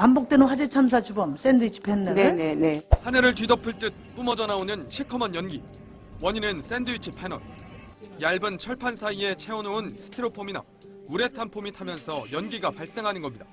반복되는 화재 참사 주범 샌드위치 패널. 네네네. 하늘을 뒤덮을 듯 뿜어져 나오는 시커먼 연기. 원인은 샌드위치 패널. 얇은 철판 사이에 채워놓은 스티로폼이나 우레탄 폼이 타면서 연기가 발생하는 겁니다.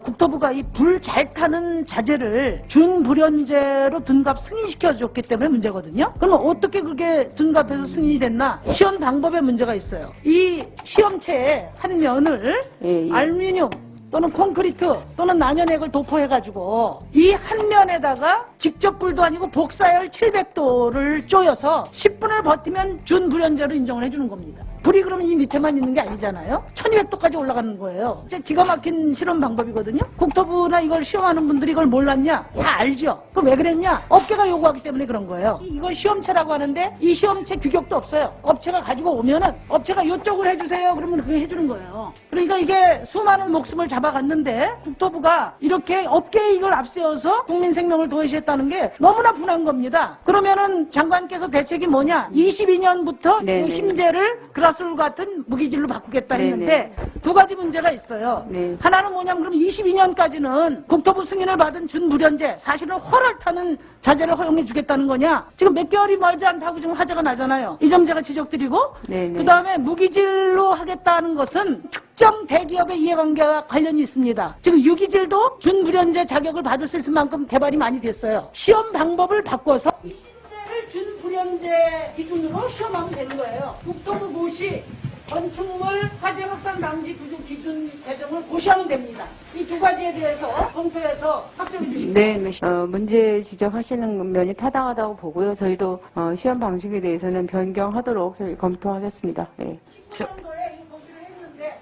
국토부가 이 불 잘 타는 자재를 준불연제로 둔갑 승인시켜줬기 때문에 문제거든요. 그러면 어떻게 그게 둔갑해서 승인이 됐나? 시험 방법에 문제가 있어요. 이 시험체의 한 면을 예. 알루미늄 또는 콘크리트 또는 난연액을 도포해가지고 이 한 면에다가 직접 불도 아니고 복사열 700도를 쪼여서 10분을 버티면 준불연제로 인정을 해주는 겁니다. 불이 그러면 이 밑에만 있는 게 아니잖아요. 1200도까지 올라가는 거예요. 이제 기가 막힌 실험 방법이거든요. 국토부나 이걸 시험하는 분들이 이걸 몰랐냐? 다 알죠. 그럼 왜 그랬냐? 업계가 요구하기 때문에 그런 거예요. 이걸 시험체라고 하는데 이 시험체 규격도 없어요. 업체가 가지고 오면은 업체가 이쪽을 해주세요. 그러면 그게 해주는 거예요. 그러니까 이게 수많은 목숨을 잡아갔는데 국토부가 이렇게 업계에 이걸 앞세워서 국민 생명을 도외시했다는 게 너무나 분한 겁니다. 그러면은 장관께서 대책이 뭐냐? 22년부터 네네. 심재를 그라스홀 같은 무기질로 바꾸겠다 했는데 네네. 두 가지 문제가 있어요. 네. 하나는 뭐냐면 그럼 22년까지는 국토부 승인을 받은 준불연제, 사실은 활을 타는 자재를 허용해 주겠다는 거냐? 지금 몇 개월이 멀지 않다고 지금 화제가 나잖아요. 이 점 제가 지적드리고 네네. 그다음에 무기질로 하겠다는 것은 특정 대기업의 이해관계와 관련이 있습니다. 지금 유기질도 준불연제 자격을 받을 수 있을 만큼 개발이 많이 됐어요. 시험 방법을 바꿔서 신재를 준불연제 기준으로 시험하면 되는 거예요. 국토부 고시 건축물 화재 확산 방지 구조 기준 개정을 고시하면 됩니다. 이 두 가지에 대해서 검토해서 확정해 주시기 바랍니다. 네, 문제 지적하시는 면이 타당하다고 보고요. 저희도 시험 방식에 대해서는 변경하도록 저희 검토하겠습니다. 네. 19년도에 이 고시를 했는데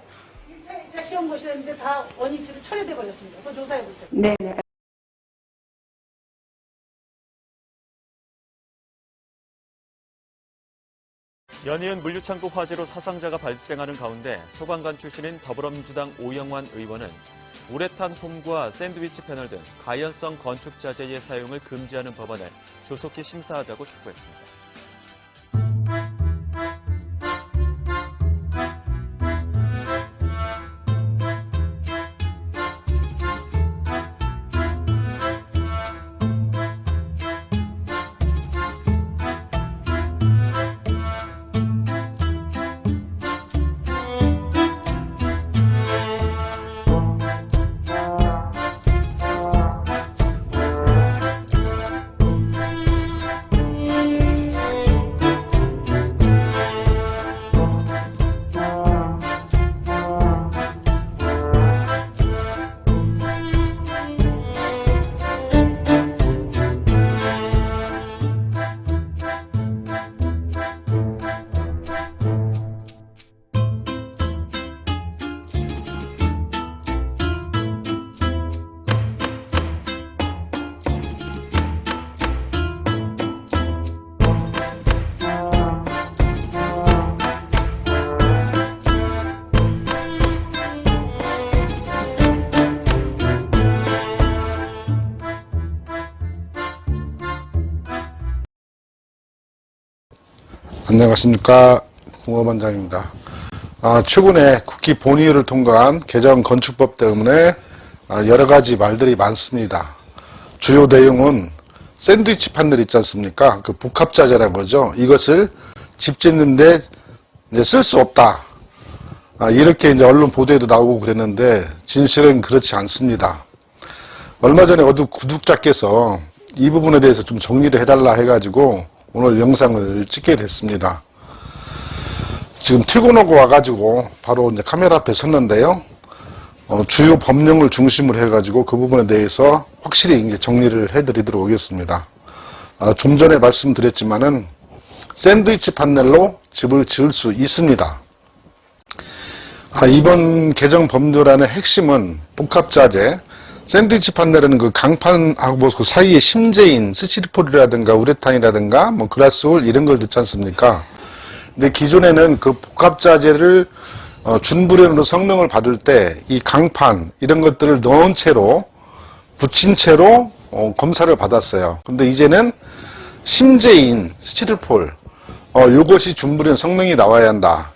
1차, 2차 시험 고시를 했는데 다 원위치로 철회돼 버렸습니다. 그거 조사해 보세요. 네네. 연이은 물류창고 화재로 사상자가 발생하는 가운데 소방관 출신인 더불어민주당 오영환 의원은 우레탄 폼과 샌드위치 패널 등 가연성 건축 자재의 사용을 금지하는 법안을 조속히 심사하자고 촉구했습니다. 안녕하십니까, 공업원장입니다. 최근에 국회 본회의를 통과한 개정 건축법 때문에 여러 가지 말들이 많습니다. 주요 내용은 샌드위치 판넬 있지 않습니까? 그 복합자재라고 하죠. 이것을 집 짓는데 쓸 수 없다. 이렇게 이제 언론 보도에도 나오고 그랬는데 진실은 그렇지 않습니다. 얼마 전에 어느 구독자께서 이 부분에 대해서 좀 정리를 해달라 해가지고 오늘 영상을 찍게 됐습니다. 지금 퇴근하고 와가지고 바로 이제 카메라 앞에 섰는데요. 주요 법령을 중심으로 해가지고 그 부분에 대해서 확실히 이제 정리를 해드리도록 하겠습니다. 좀 전에 말씀드렸지만은 샌드위치 판넬로 집을 지을 수 있습니다. 이번 개정 법률안의 핵심은 복합자재, 샌드위치 판넬은 그 강판하고 그 사이에 심재인 스티로폼이라든가 우레탄이라든가 뭐 그라스홀 이런 걸 넣지 않습니까? 근데 기존에는 그 복합자재를 준불연으로 성능을 받을 때 이 강판 이런 것들을 넣은 채로 붙인 채로 검사를 받았어요. 근데 이제는 심재인 스티로폼 요것이 준불연 성능이 나와야 한다.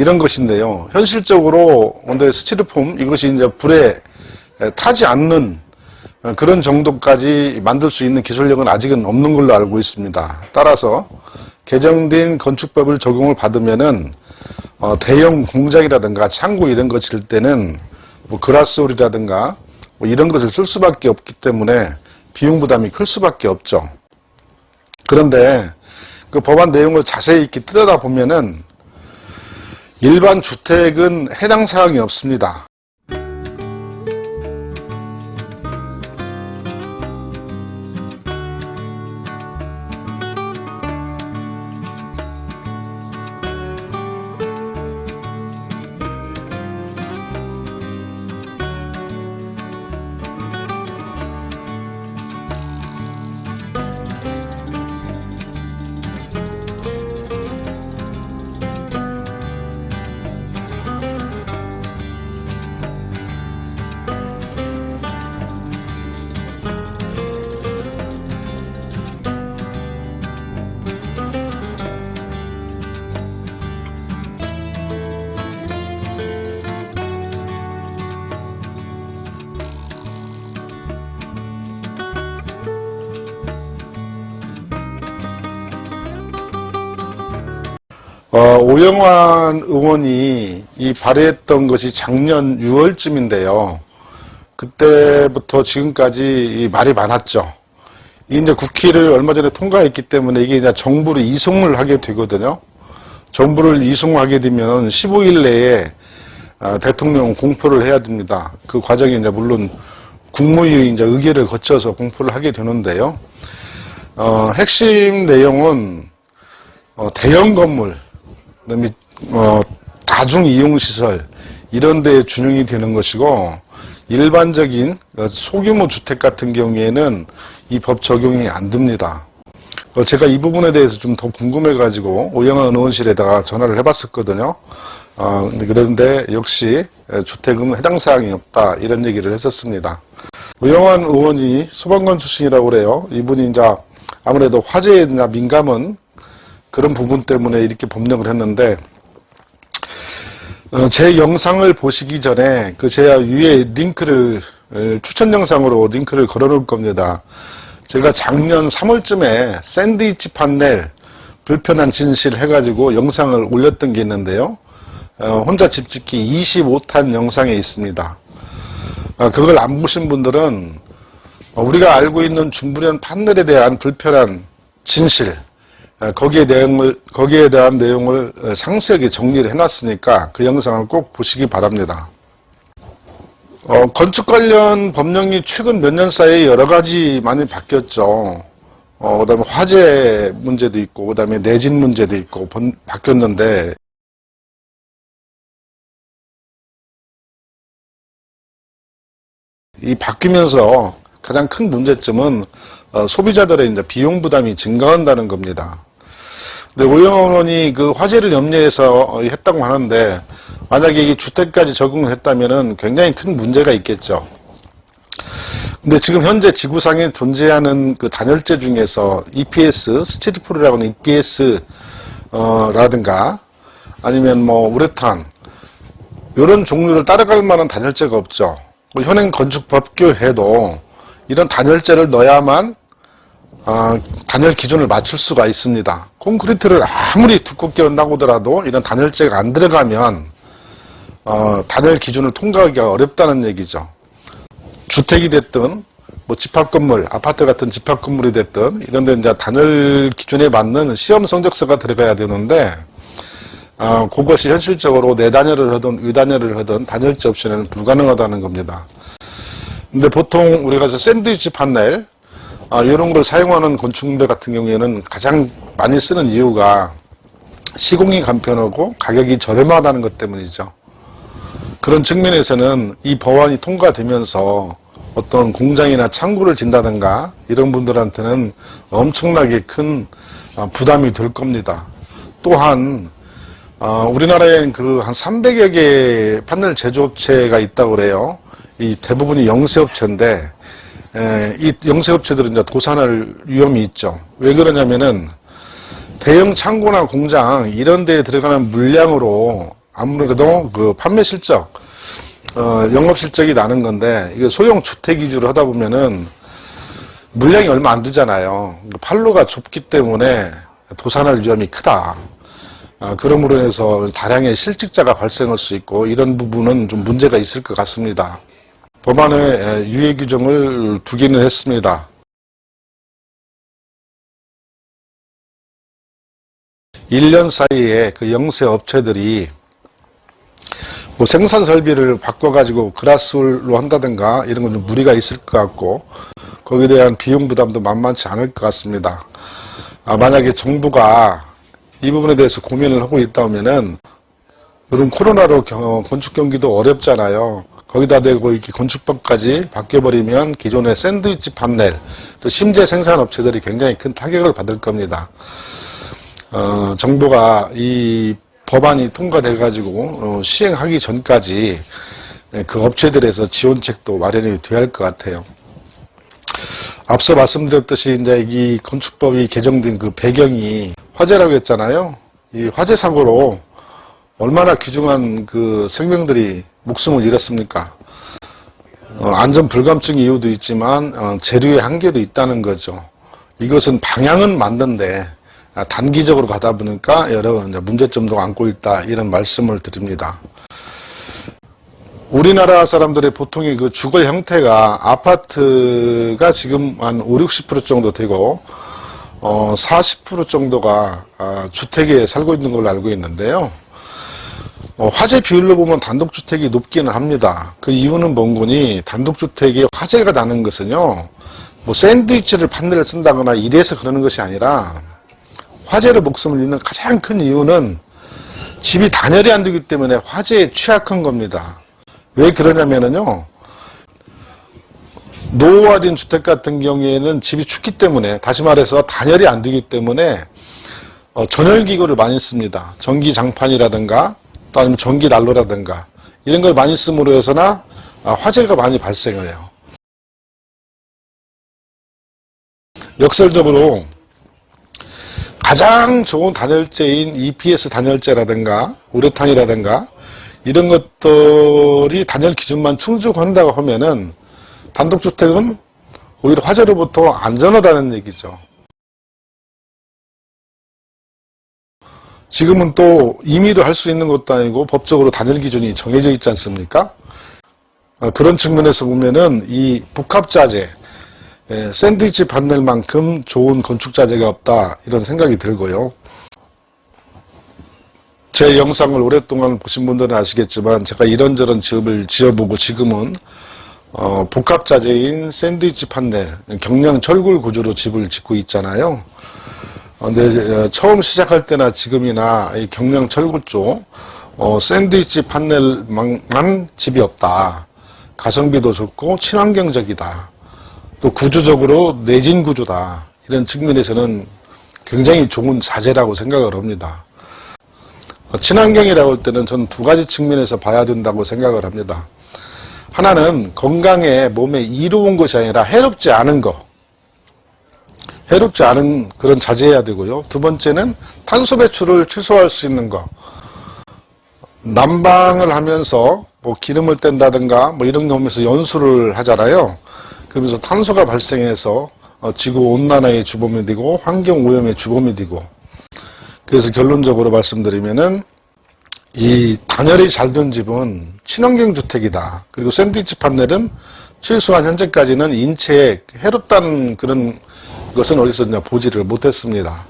이런 것인데요. 현실적으로 근데 스티로폼 이것이 이제 불에 타지 않는 그런 정도까지 만들 수 있는 기술력은 아직은 없는 걸로 알고 있습니다. 따라서 개정된 건축법을 적용을 받으면은 대형 공장이라든가 창고 이런 거 질 때는 뭐 그라스홀이라든가 뭐 이런 것을 쓸 수밖에 없기 때문에 비용 부담이 클 수밖에 없죠. 그런데 그 법안 내용을 자세히 이렇게 뜯어다 보면은 일반 주택은 해당 사항이 없습니다. 오영환 의원이 이 발의했던 것이 작년 6월쯤인데요. 그때부터 지금까지 말이 많았죠. 이게 이제 국회를 얼마 전에 통과했기 때문에 이게 이제 정부로 이송을 하게 되거든요. 정부를 이송하게 되면 15일 내에 대통령 공포를 해야 됩니다. 그 과정이 이제 물론 국무위의 이제 의결을 거쳐서 공포를 하게 되는데요. 핵심 내용은 대형 건물, 그다음에 다중 이용 시설 이런 데에 준용이 되는 것이고 일반적인 소규모 주택 같은 경우에는 이 법 적용이 안 됩니다. 제가 이 부분에 대해서 좀 더 궁금해가지고 오영환 의원실에다가 전화를 해봤었거든요. 그런데 역시 주택은 해당 사항이 없다 이런 얘기를 했었습니다. 오영환 의원이 소방관 출신이라고 그래요. 이분이 이제 아무래도 화재에 민감한 그런 부분 때문에 이렇게 법령을 했는데 제 영상을 보시기 전에 제가 위에 링크를 추천 영상으로 링크를 걸어 놓을 겁니다. 제가 작년 3월쯤에 샌드위치 판넬 불편한 진실 해가지고 영상을 올렸던 게 있는데요. 혼자 집 짓기 25탄 영상에 있습니다. 그걸 안 보신 분들은 우리가 알고 있는 준불연 판넬에 대한 불편한 진실 거기에 대한 내용을 상세하게 정리를 해놨으니까 그 영상을 꼭 보시기 바랍니다. 건축 관련 법령이 최근 몇 년 사이에 여러 가지 많이 바뀌었죠. 그 다음에 화재 문제도 있고, 그 다음에 내진 문제도 있고, 바뀌었는데, 이 바뀌면서 가장 큰 문제점은 소비자들의 이제 비용 부담이 증가한다는 겁니다. 근데 오영환 의원이 그 화재를 염려해서 했다고 하는데 만약에 이 주택까지 적용을 했다면은 굉장히 큰 문제가 있겠죠. 근데 지금 현재 지구상에 존재하는 그 단열재 중에서 EPS, 스티로폼이라고 하는 EPS 라든가 아니면 뭐 우레탄 이런 종류를 따라갈 만한 단열재가 없죠. 현행 건축 법규에도 이런 단열재를 넣어야만 단열 기준을 맞출 수가 있습니다. 콘크리트를 아무리 두껍게 한다고 하더라도 이런 단열재가 안 들어가면 단열 기준을 통과하기가 어렵다는 얘기죠. 주택이 됐든 뭐 집합건물, 아파트 같은 집합건물이 됐든 이런 데 이제 단열 기준에 맞는 시험 성적서가 들어가야 되는데 그것이 현실적으로 내단열을 하든 위단열을 하든 단열재 없이는 불가능하다는 겁니다. 근데 보통 우리가 샌드위치 판넬 이런 걸 사용하는 건축물 같은 경우에는 가장 많이 쓰는 이유가 시공이 간편하고 가격이 저렴하다는 것 때문이죠. 그런 측면에서는 이 법안이 통과되면서 어떤 공장이나 창고를 진다든가 이런 분들한테는 엄청나게 큰 부담이 될 겁니다. 또한 우리나라엔 그 한 300여 개의 판넬 제조업체가 있다고 그래요. 이 대부분이 영세업체인데 이 영세업체들은 이제 도산할 위험이 있죠. 왜 그러냐면은 대형 창고나 공장 이런 데에 들어가는 물량으로 아무래도 그 판매 실적, 영업 실적이 나는 건데, 이게 소형 주택 위주로 하다 보면은 물량이 얼마 안 되잖아요. 판로가 좁기 때문에 도산할 위험이 크다. 그러므로 해서 다량의 실직자가 발생할 수 있고, 이런 부분은 좀 문제가 있을 것 같습니다. 법안에 유예 규정을 두기는 했습니다. 1년 사이에 그 영세 업체들이 뭐 생산 설비를 바꿔가지고 그라스홀로 한다든가 이런 건 좀 무리가 있을 것 같고, 거기에 대한 비용 부담도 만만치 않을 것 같습니다. 만약에 정부가 이 부분에 대해서 고민을 하고 있다면은, 요즘 코로나로 건축 경기도 어렵잖아요. 거기다 대고 이렇게 건축법까지 바뀌어버리면 기존의 샌드위치 판넬, 또 심재 생산 업체들이 굉장히 큰 타격을 받을 겁니다. 정부가 이 법안이 통과돼가지고 시행하기 전까지 그 업체들에서 지원책도 마련이 돼야 할 것 같아요. 앞서 말씀드렸듯이 이제 이 건축법이 개정된 그 배경이 화재라고 했잖아요. 이 화재 사고로 얼마나 귀중한 그 생명들이 목숨을 잃었습니까? 안전 불감증 이유도 있지만 재료의 한계도 있다는 거죠. 이것은 방향은 맞는데 단기적으로 가다 보니까 여러 문제점도 안고 있다, 이런 말씀을 드립니다. 우리나라 사람들의 보통의 그 주거 형태가 아파트가 지금 한 50-60% 정도 되고 40% 정도가 주택에 살고 있는 걸로 알고 있는데요. 화재 비율로 보면 단독주택이 높기는 합니다. 그 이유는 뭔고니, 단독주택에 화재가 나는 것은요, 뭐 샌드위치를 판넬을 쓴다거나 이래서 그러는 것이 아니라, 화재로 목숨을 잃는 가장 큰 이유는 집이 단열이 안 되기 때문에 화재에 취약한 겁니다. 왜 그러냐면은요, 노후화된 주택 같은 경우에는 집이 춥기 때문에, 다시 말해서 단열이 안 되기 때문에 전열기구를 많이 씁니다. 전기장판이라든가 또 아니면 전기난로라든가 이런 걸 많이 씀으로 해서나 화재가 많이 발생을 해요. 역설적으로 가장 좋은 단열재인 EPS 단열재라든가 우레탄이라든가 이런 것들이 단열 기준만 충족한다고 하면은 단독주택은 오히려 화재로부터 안전하다는 얘기죠. 지금은 또 임의로 할 수 있는 것도 아니고 법적으로 단열 기준이 정해져 있지 않습니까? 그런 측면에서 보면은 이 복합자재, 샌드위치 판넬만큼 좋은 건축자재가 없다, 이런 생각이 들고요. 제 영상을 오랫동안 보신 분들은 아시겠지만 제가 이런저런 집을 지어보고 지금은 복합자재인 샌드위치 판넬, 경량 철골 구조로 집을 짓고 있잖아요. 근데 처음 시작할 때나 지금이나 이 경량 철골 쪽 샌드위치 판넬만 집이 없다. 가성비도 좋고 친환경적이다. 또 구조적으로 내진 구조다. 이런 측면에서는 굉장히 좋은 자재라고 생각을 합니다. 친환경이라고 할 때는 저는 두 가지 측면에서 봐야 된다고 생각을 합니다. 하나는 건강에 몸에 이로운 것이 아니라 해롭지 않은 거, 해롭지 않은 그런 자재해야 되고요. 두 번째는 탄소 배출을 최소화할 수 있는 거. 난방을 하면서 뭐 기름을 뗀다든가 뭐 이런 거 하면서 연수를 하잖아요. 그러면서 탄소가 발생해서 지구 온난화의 주범이 되고 환경 오염의 주범이 되고, 그래서 결론적으로 말씀드리면은 이 단열이 잘 된 집은 친환경 주택이다. 그리고 샌드위치 판넬은 최소한 현재까지는 인체에 해롭다는 그런 것은 어디서 보지를 못했습니다.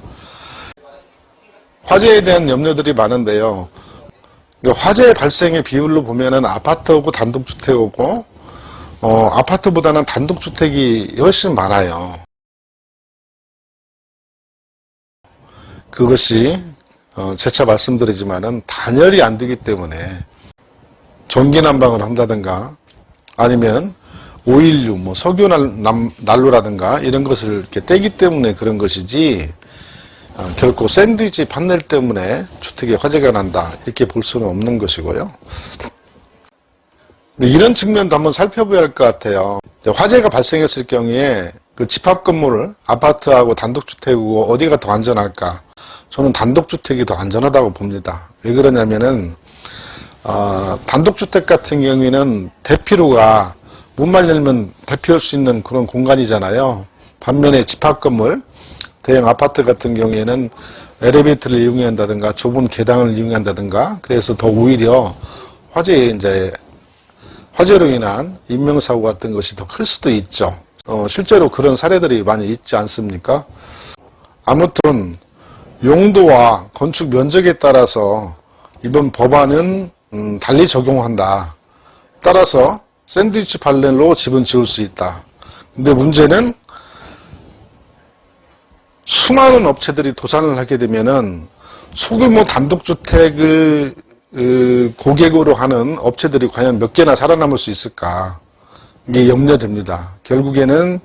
화재에 대한 염려들이 많은데요. 화재 발생의 비율로 보면은 아파트하고 단독주택하고 아파트보다는 단독주택이 훨씬 많아요. 그것이 재차 말씀드리지만은 단열이 안 되기 때문에 전기난방을 한다든가 아니면 오일류, 뭐 석유 난로라든가 이런 것을 이렇게 떼기 때문에 그런 것이지 결코 샌드위치 판넬 때문에 주택에 화재가 난다, 이렇게 볼 수는 없는 것이고요. 이런 측면도 한번 살펴봐야 할 것 같아요. 화재가 발생했을 경우에 그 집합 건물을 아파트하고 단독주택이고 어디가 더 안전할까? 저는 단독주택이 더 안전하다고 봅니다. 왜 그러냐면은 단독주택 같은 경우에는 대피로가 문만 열면 대피할 수 있는 그런 공간이잖아요. 반면에 집합건물, 대형 아파트 같은 경우에는 엘리베이터를 이용한다든가 좁은 계단을 이용한다든가 그래서 더 오히려 화재로 인한 인명사고 같은 것이 더 클 수도 있죠. 실제로 그런 사례들이 많이 있지 않습니까? 아무튼 용도와 건축 면적에 따라서 이번 법안은 달리 적용한다. 따라서 샌드위치 판넬로 집은 지을 수 있다. 근데 문제는 수많은 업체들이 도산을 하게 되면은 소규모 단독주택을 고객으로 하는 업체들이 과연 몇 개나 살아남을 수 있을까? 이게 염려됩니다. 결국에는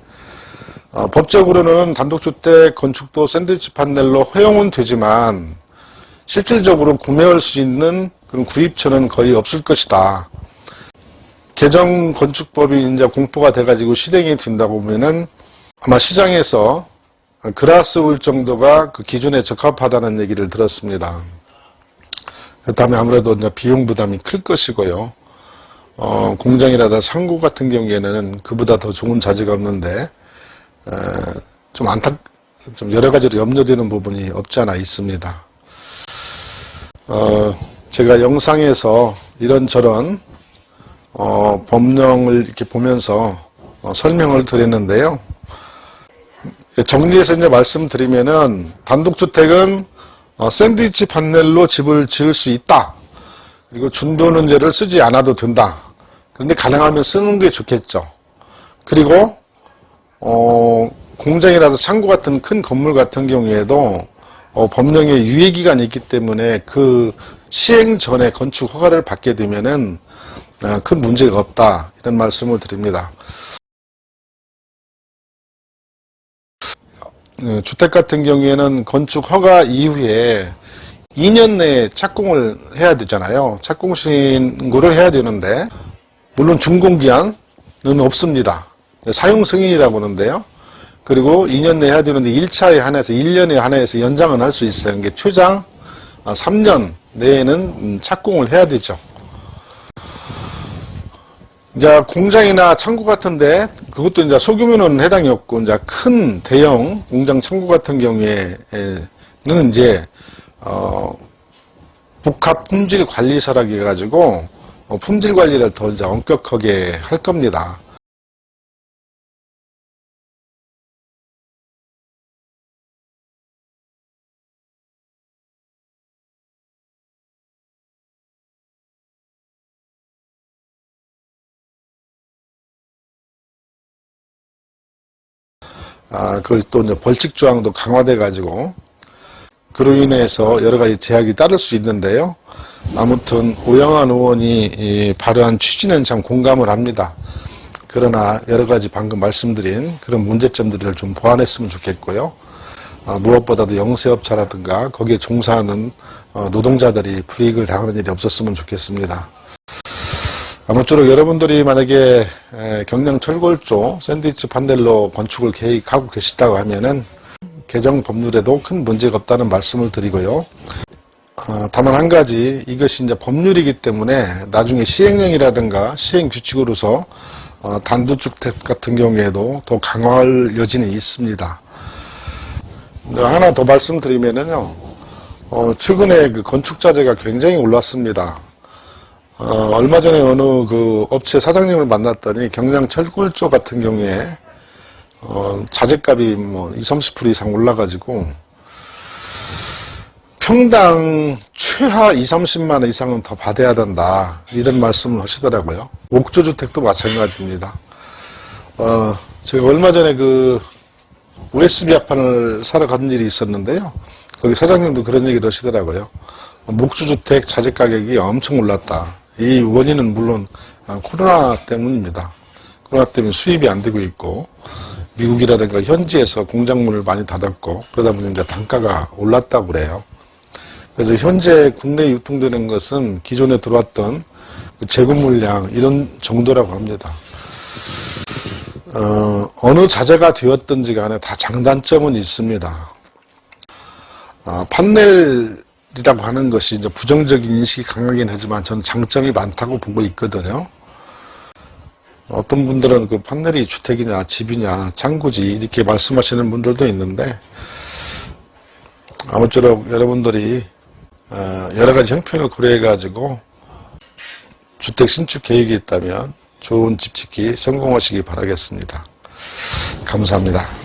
법적으로는 단독주택 건축도 샌드위치 판넬로 허용은 되지만 실질적으로 구매할 수 있는 그런 구입처는 거의 없을 것이다. 개정 건축법이 이제 공포가 돼가지고 실행이 된다고 보면은 아마 시장에서 그라스 올 정도가 그 기준에 적합하다는 얘기를 들었습니다. 그 다음에 아무래도 이제 비용 부담이 클 것이고요. 공장이라다 창고 같은 경우에는 그보다 더 좋은 자재가 없는데, 좀 여러 가지로 염려되는 부분이 없지 않아 있습니다. 제가 영상에서 이런저런, 법령을 이렇게 보면서 설명을 드렸는데요. 정리해서 이제 말씀드리면은, 단독주택은 샌드위치 판넬로 집을 지을 수 있다. 그리고 준도는제를 쓰지 않아도 된다. 그런데 가능하면 쓰는 게 좋겠죠. 그리고 공장이라도 창고 같은 큰 건물 같은 경우에도 법령에 유예기간이 있기 때문에 그 시행 전에 건축 허가를 받게 되면은 큰 문제가 없다. 이런 말씀을 드립니다. 주택 같은 경우에는 건축 허가 이후에 2년 내에 착공을 해야 되잖아요. 착공 신고를 해야 되는데 물론 준공기한은 없습니다. 사용 승인이라고 하는데요. 그리고 2년 내에 해야 되는데 1차에 한해서 1년에 한해서 연장은 할 수 있어요. 이게 최장 3년 내에는 착공을 해야 되죠. 이제 공장이나 창고 같은데 그것도 이제 소규모는 해당이 없고 이제 큰 대형 공장 창고 같은 경우에는 이제 복합 품질 관리사라고 해가지고 품질 관리를 더 이제 엄격하게 할 겁니다. 그걸 또 이제 벌칙 조항도 강화돼 가지고 그로 인해서 여러 가지 제약이 따를 수 있는데요. 아무튼 오영환 의원이 발의한 취지는 참 공감을 합니다. 그러나 여러 가지 방금 말씀드린 그런 문제점들을 좀 보완했으면 좋겠고요. 무엇보다도 영세업자라든가 거기에 종사하는 노동자들이 불이익을 당하는 일이 없었으면 좋겠습니다. 아무쪼록 여러분들이 만약에 경량 철골조 샌드위치 판넬로 건축을 계획하고 계시다고 하면은 개정 법률에도 큰 문제가 없다는 말씀을 드리고요. 다만 한 가지 이것이 이제 법률이기 때문에 나중에 시행령이라든가 시행 규칙으로서 단독주택 같은 경우에도 더 강화할 여지는 있습니다. 하나 더 말씀드리면은요. 최근에 그 건축 자재가 굉장히 올랐습니다. 얼마 전에 어느 그 업체 사장님을 만났더니 경량 철골조 같은 경우에 자재값이 뭐 20-30% 이상 올라가지고 평당 최하 20-30만 원 이상은 더 받아야 된다. 이런 말씀을 하시더라고요. 옥조주택도 마찬가지입니다. 제가 얼마 전에 그 USB 합판을 사러 간 일이 있었는데요. 거기 사장님도 그런 얘기를 하시더라고요. 목조주택 자재 가격이 엄청 올랐다. 이 원인은 물론 코로나 때문입니다. 코로나 때문에 수입이 안 되고 있고 미국이라든가 현지에서 공장문을 많이 닫았고 그러다 보니 이제 단가가 올랐다고 그래요. 그래서 현재 국내에 유통되는 것은 기존에 들어왔던 재고 물량 이런 정도라고 합니다. 어느 자재가 되었든지 간에 다 장단점은 있습니다. 판넬 판넬이라고 하는 것이 이제 부정적인 인식이 강하긴 하지만 저는 장점이 많다고 보고 있거든요. 어떤 분들은 그 판넬이 주택이냐 집이냐 창고지 이렇게 말씀하시는 분들도 있는데 아무쪼록 여러분들이 여러 가지 형편을 고려해 가지고 주택 신축 계획이 있다면 좋은 집 짓기 성공하시기 바라겠습니다. 감사합니다.